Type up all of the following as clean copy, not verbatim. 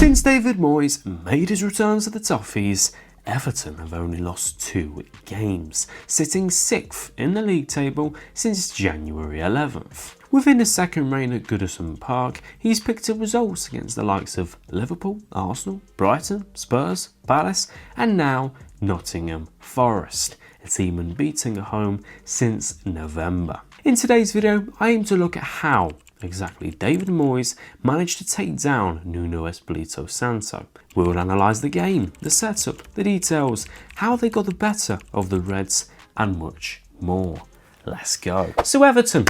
Since David Moyes made his return to the Toffees, Everton have only lost 2 games, sitting 6th in the league table since January 11th. Within his second reign at Goodison Park, he's picked up results against the likes of Liverpool, Arsenal, Brighton, Spurs, Palace and now Nottingham Forest, a team unbeaten at home since November. In today's video, I aim to look at how exactly David Moyes managed to take down Nuno Espirito Santo. We will analyse the game, the setup, the details, how they got the better of the Reds and much more. Let's go. So Everton,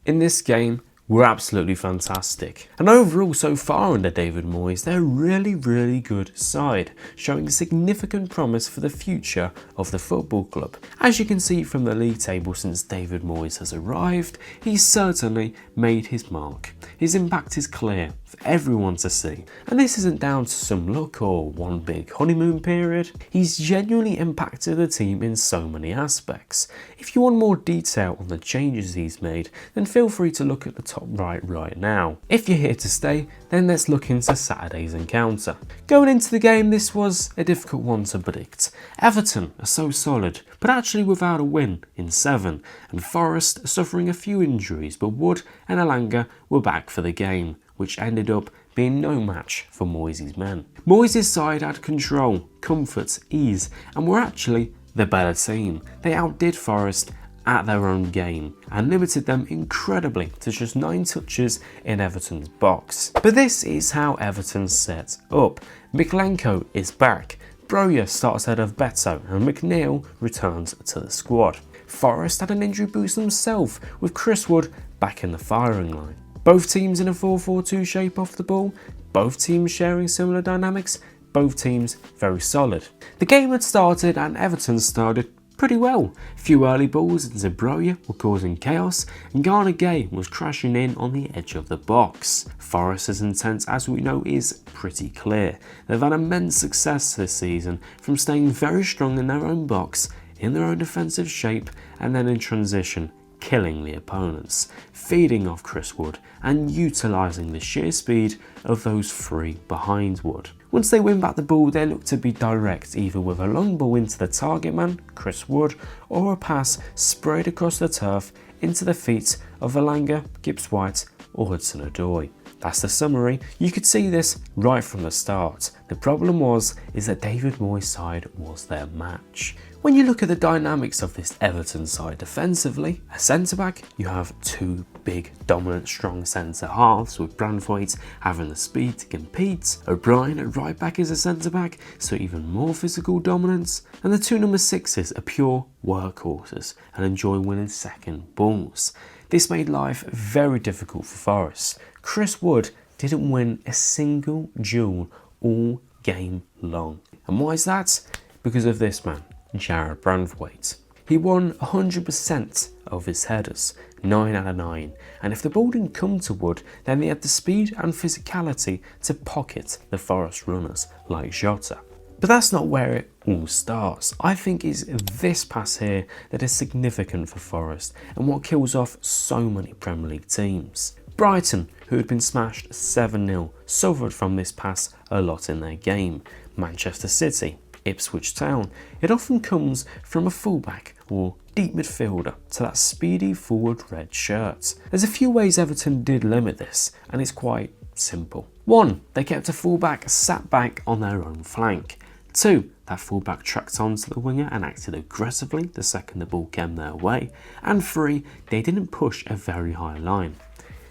in this game, were absolutely fantastic. And overall so far under David Moyes, they're a really good side, showing significant promise for the future of the football club. As you can see from the league table since David Moyes has arrived, he's certainly made his mark. His impact is clear for everyone to see. And this isn't down to some luck or one big honeymoon period. He's genuinely impacted the team in so many aspects. If you want more detail on the changes he's made, then feel free to look at the top right now. If you're here to stay, then let's look into Saturday's encounter. Going into the game, this was a difficult one to predict. Everton are so solid, but actually without a win in 7, and Forest are suffering a few injuries, but Wood and Elanga were back for the game, which ended up being no match for Moyes' men. Moyes' side had control, comfort, ease, and were actually the better team. They outdid Forest at their own game and limited them incredibly to just 9 touches in Everton's box. But this is how Everton set up. Mykolenko is back, Broja starts ahead of Beto and McNeil returns to the squad. Forest had an injury boost themselves with Chris Wood back in the firing line. Both teams in a 4-4-2 shape off the ball, both teams sharing similar dynamics, both teams very solid. The game had started and Everton started pretty well. A few early balls into Broja were causing chaos and ndiaye was crashing in on the edge of the box. Forest's intent, as we know, is pretty clear. They've had immense success this season from staying very strong in their own box, in their own defensive shape and then in transition, killing the opponents, feeding off Chris Wood and utilising the sheer speed of those 3 behind Wood. Once they win back the ball, they look to be direct, either with a long ball into the target man, Chris Wood, or a pass sprayed across the turf into the feet of Elanga, Gibbs White or Hudson-Odoi. That's the summary. You could see this right from the start. The problem is that David Moyes' side was their match. When you look at the dynamics of this Everton side defensively, a centre-back, you have 2 big, dominant, strong centre-halves with Branthwaite having the speed to compete. O'Brien at right-back is a centre-back, so even more physical dominance. And the 2 number 6s are pure workhorses and enjoy winning second balls. This made life very difficult for Forest. Chris Wood didn't win a single duel all game long. And why is that? Because of this man, Jarrod Branthwaite. He won 100% of his headers, 9 out of 9, and if the ball didn't come to Wood, then they had the speed and physicality to pocket the Forest runners like Jota. But that's not where it all starts. I think it's this pass here that is significant for Forest and what kills off so many Premier League teams. Brighton, who had been smashed 7-0, suffered from this pass a lot in their game. Manchester City, Ipswich Town, it often comes from a fullback or deep midfielder to that speedy forward red shirt. There's a few ways Everton did limit this, and it's quite simple. 1, they kept a fullback sat back on their own flank. 2, that fullback tracked onto the winger and acted aggressively the second the ball came their way. And 3, they didn't push a very high line.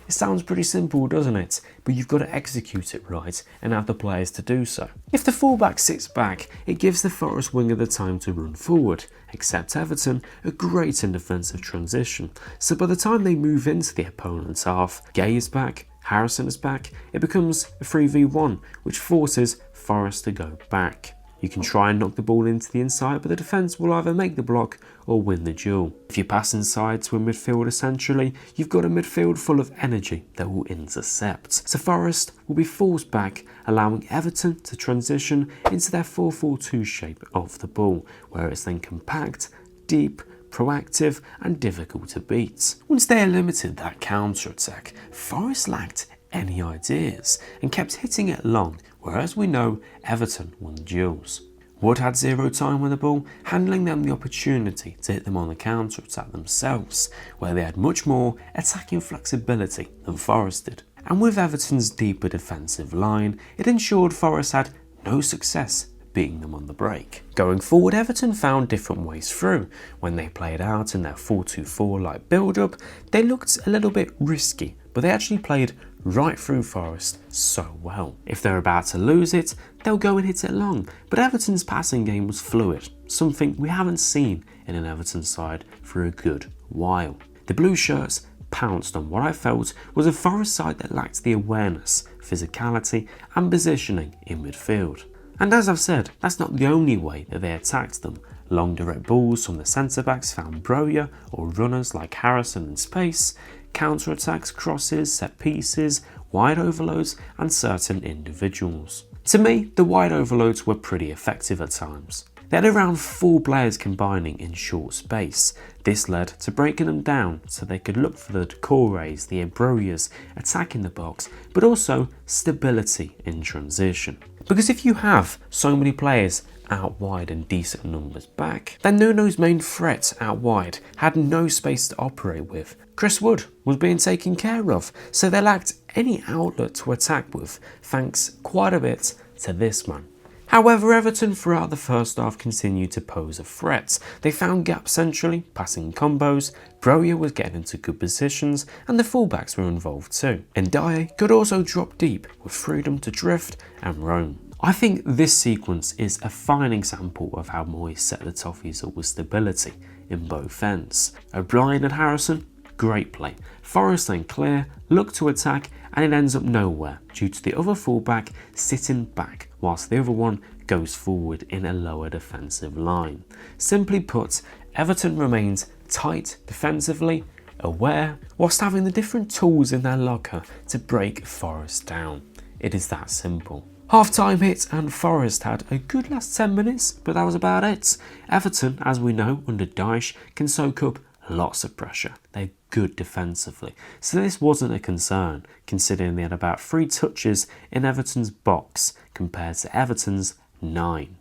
It sounds pretty simple, doesn't it? But you've got to execute it right and have the players to do so. If the fullback sits back, it gives the Forest winger the time to run forward, except Everton are great in defensive transition. So by the time they move into the opponent's half, Gay is back, Harrison is back, it becomes a 3v1, which forces Forest to go back. You can try and knock the ball into the inside, but the defence will either make the block or win the duel. If you pass inside to a midfield essentially, you've got a midfield full of energy that will intercept. So Forest will be forced back, allowing Everton to transition into their 4-4-2 shape of the ball, where it's then compact, deep, proactive and difficult to beat. Once they limited that counter-attack, Forest lacked any ideas and kept hitting it long whereas we know Everton won the duels. Wood had zero time with the ball, handling them the opportunity to hit them on the counter-attack themselves, where they had much more attacking flexibility than Forest did. And with Everton's deeper defensive line, it ensured Forest had no success beating them on the break. Going forward, Everton found different ways through. When they played out in their 4-2-4 like build-up, they looked a little bit risky, but they actually played right through Forest so well. If they're about to lose it, they'll go and hit it long, but Everton's passing game was fluid, something we haven't seen in an Everton side for a good while. The blue shirts pounced on what I felt was a Forest side that lacked the awareness, physicality and positioning in midfield. And as I've said, that's not the only way that they attacked them. Long direct balls from the centre-backs found broja or runners like Harrison in space, counter-attacks, crosses, set pieces, wide overloads and certain individuals. To me, the wide overloads were pretty effective at times. They had around 4 players combining in short space. This led to breaking them down so they could look for the doucoures, the brojas, attacking the box, but also stability in transition. Because if you have so many players out wide and decent numbers back, then Nuno's main threat out wide had no space to operate with. Chris Wood was being taken care of, so they lacked any outlet to attack with, thanks quite a bit to this man. However, Everton throughout the first half continued to pose a threat. They found gaps centrally, passing combos, broja was getting into good positions and the fullbacks were involved too. Ndiaye could also drop deep with freedom to drift and roam. I think this sequence is a fine example of how Moyes set the Toffees up with stability in both ends. O'Brien and Harrison, great play. Forest then clear, look to attack and it ends up nowhere due to the other fullback sitting back whilst the other one goes forward in a lower defensive line. Simply put, Everton remains tight defensively, aware, whilst having the different tools in their locker to break Forest down. It is that simple. Half-time hit and Forest had a good last 10 minutes, but that was about it. Everton, as we know, under Dyche, can soak up lots of pressure. They're good defensively, so this wasn't a concern, considering they had about 3 touches in Everton's box compared to Everton's 9.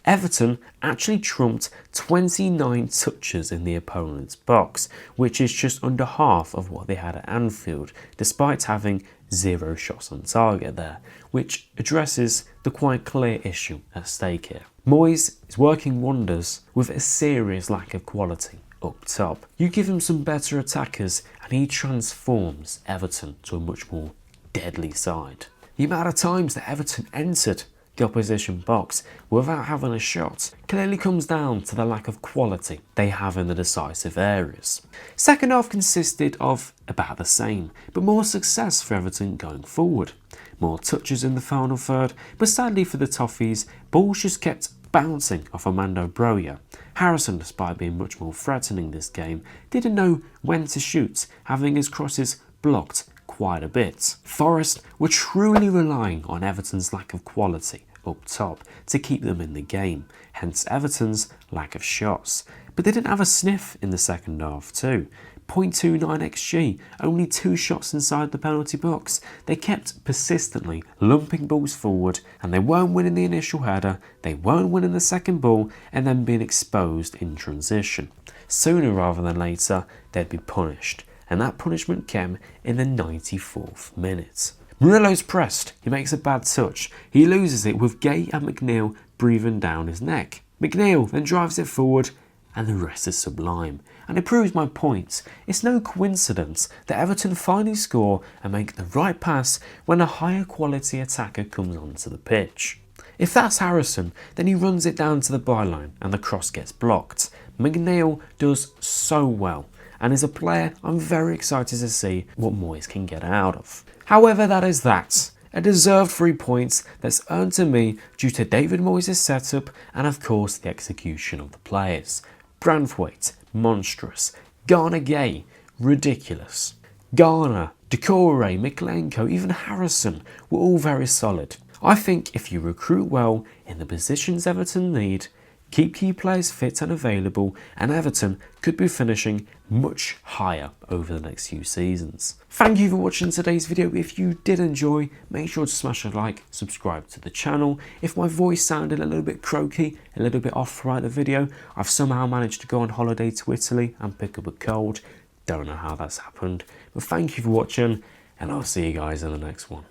Everton actually trumped 29 touches in the opponent's box, which is just under half of what they had at Anfield, despite having 0 shots on target there, which addresses the quite clear issue at stake here. Moyes is working wonders with a serious lack of quality up top. You give him some better attackers and he transforms Everton to a much more deadly side. The amount of times that Everton entered the opposition box without having a shot clearly comes down to the lack of quality they have in the decisive areas. Second half consisted of about the same, but more success for Everton going forward. More touches in the final third, but sadly for the Toffees, balls just kept bouncing off Armando Broja. Harrison, despite being much more threatening this game, didn't know when to shoot, having his crosses blocked quite a bit. Forest were truly relying on Everton's lack of quality up top to keep them in the game, hence Everton's lack of shots. But they didn't have a sniff in the second half too. 0.29 XG, only 2 shots inside the penalty box. They kept persistently lumping balls forward and they weren't winning the initial header, they weren't winning the second ball and then being exposed in transition. Sooner rather than later, they'd be punished. And that punishment came in the 94th minute. Murillo's pressed, he makes a bad touch, he loses it with Gay and McNeil breathing down his neck. McNeil then drives it forward and the rest is sublime. And it proves my point. It's no coincidence that Everton finally score and make the right pass when a higher quality attacker comes onto the pitch. If that's Harrison, then he runs it down to the byline and the cross gets blocked. McNeil does so well and is a player I'm very excited to see what Moyes can get out of. However, that is that. A deserved 3 points that's earned to me due to David Moyes' setup and of course the execution of the players. Branthwaite, monstrous. Garner Gay, ridiculous. Garner, doucoure, Miklenko, even Harrison were all very solid. I think if you recruit well in the positions Everton need, keep key players fit and available, and Everton could be finishing much higher over the next few seasons. Thank you for watching today's video. If you did enjoy, make sure to smash a like, subscribe to the channel. If my voice sounded a little bit croaky, a little bit off throughout the video, I've somehow managed to go on holiday to Italy and pick up a cold. Don't know how that's happened, but thank you for watching, and I'll see you guys in the next one.